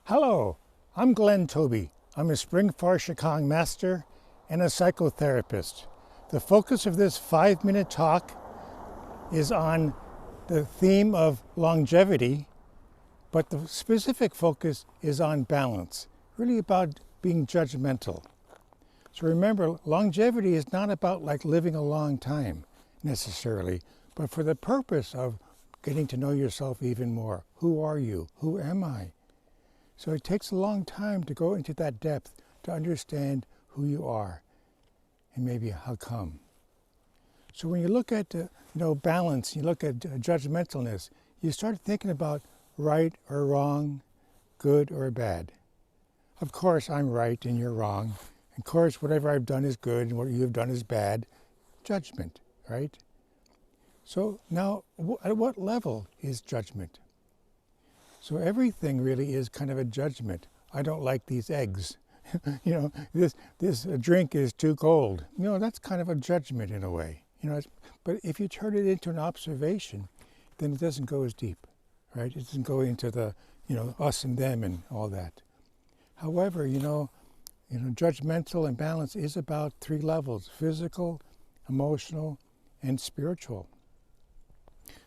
Hello, I'm Glenn Tobey. I'm a Spring Forest Shikang master and a psychotherapist. The focus of this 5-minute talk is on the theme of longevity, but the specific focus is on balance, really about being judgmental. So remember, longevity is not about like living a long time necessarily, but for the purpose of getting to know yourself even more. Who are you? Who am I? So it takes a long time to go into that depth to understand who you are and maybe how come. So when you look at balance, you look at judgmentalness, you start thinking about right or wrong, good or bad. Of course, I'm right and you're wrong. Of course, whatever I've done is good and what you've done is bad. Judgment, right? So now, at what level is judgment? So everything really is kind of a judgment. I don't like these eggs. This drink is too cold. That's kind of a judgment in a way. But if you turn it into an observation, then it doesn't go as deep, right? It doesn't go into the, us and them and all that. However, judgmental and balance is about 3 levels: physical, emotional, and spiritual.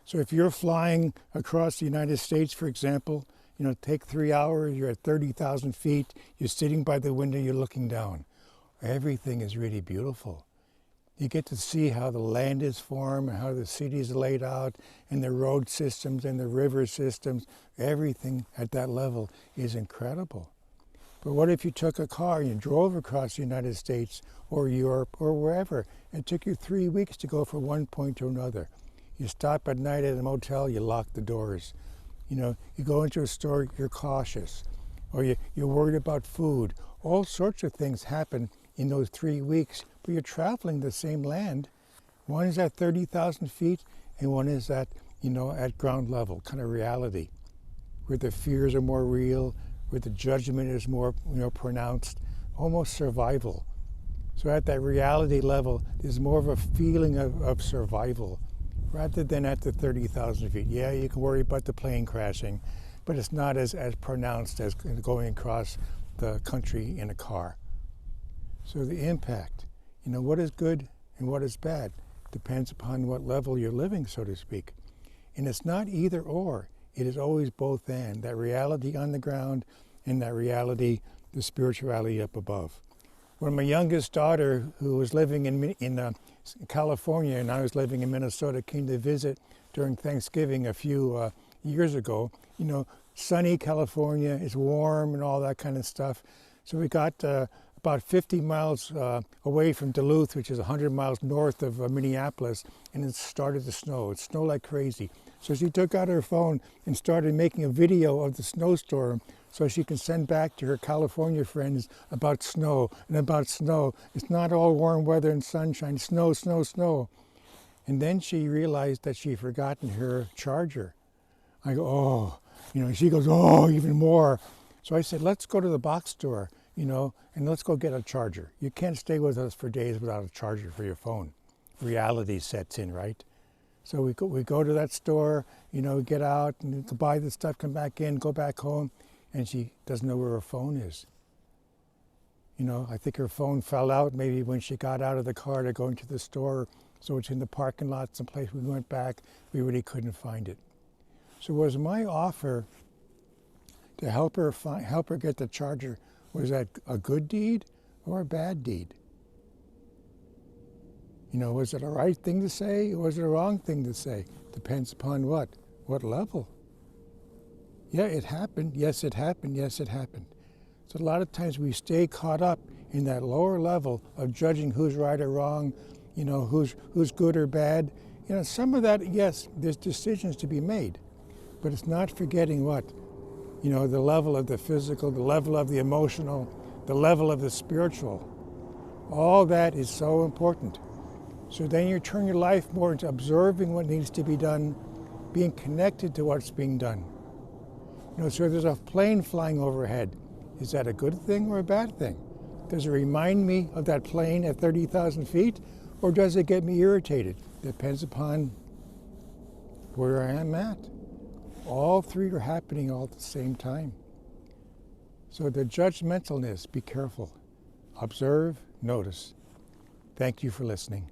So if you're flying across the United States, for example, take 3 hours, you're at 30,000 feet, you're sitting by the window, you're looking down. Everything is really beautiful. You get to see how the land is formed and how the city is laid out and the road systems and the river systems. Everything at that level is incredible. But what if you took a car and you drove across the United States or Europe or wherever, and it took you 3 weeks to go from one point to another? You stop at night at a motel, you lock the doors. You go into a store, you're cautious. Or you're worried about food. All sorts of things happen in those 3 weeks, but you're traveling the same land. One is at 30,000 feet and one is at, at ground level, kind of reality, where the fears are more real, where the judgment is more, pronounced, almost survival. So at that reality level, there's more of a feeling of survival, rather than at the 30,000 feet. Yeah, you can worry about the plane crashing, but it's not as pronounced as going across the country in a car. So the impact, what is good and what is bad, depends upon what level you're living, so to speak. And it's not either or, it is always both and, that reality on the ground and that reality, the spirituality up above. When my youngest daughter, who was living in California and I was living in Minnesota, came to visit during Thanksgiving a few years ago, sunny California, it's warm and all that kind of stuff. So we got about 50 miles away from Duluth, which is 100 miles north of Minneapolis, and it started to snow. It snowed like crazy. So she took out her phone and started making a video of the snowstorm so she can send back to her California friends about snow and about snow. It's not all warm weather and sunshine, snow, snow, snow. And then she realized that she'd forgotten her charger. I go, oh, she goes, oh, even more. So I said, let's go to the box store, and let's go get a charger. You can't stay with us for days without a charger for your phone. Reality sets in, right? So we go to that store, we get out and buy the stuff, come back in, go back home, and she doesn't know where her phone is. I think her phone fell out maybe when she got out of the car to go into the store, so it's in the parking lot someplace. We went back, we really couldn't find it. So was my offer to help her get the charger, was that a good deed or a bad deed? Was it a right thing to say or was it a wrong thing to say? Depends upon what level. Yeah, it happened. Yes, it happened. Yes, it happened. So a lot of times we stay caught up in that lower level of judging who's right or wrong, who's good or bad. Some of that, yes, there's decisions to be made, but it's not forgetting what? The level of the physical, the level of the emotional, the level of the spiritual. All that is so important. So then you turn your life more into observing what needs to be done, being connected to what's being done. So there's a plane flying overhead. Is that a good thing or a bad thing? Does it remind me of that plane at 30,000 feet, or does it get me irritated? Depends upon where I am at. All 3 are happening all at the same time. So the judgmentalness, be careful. Observe, notice. Thank you for listening.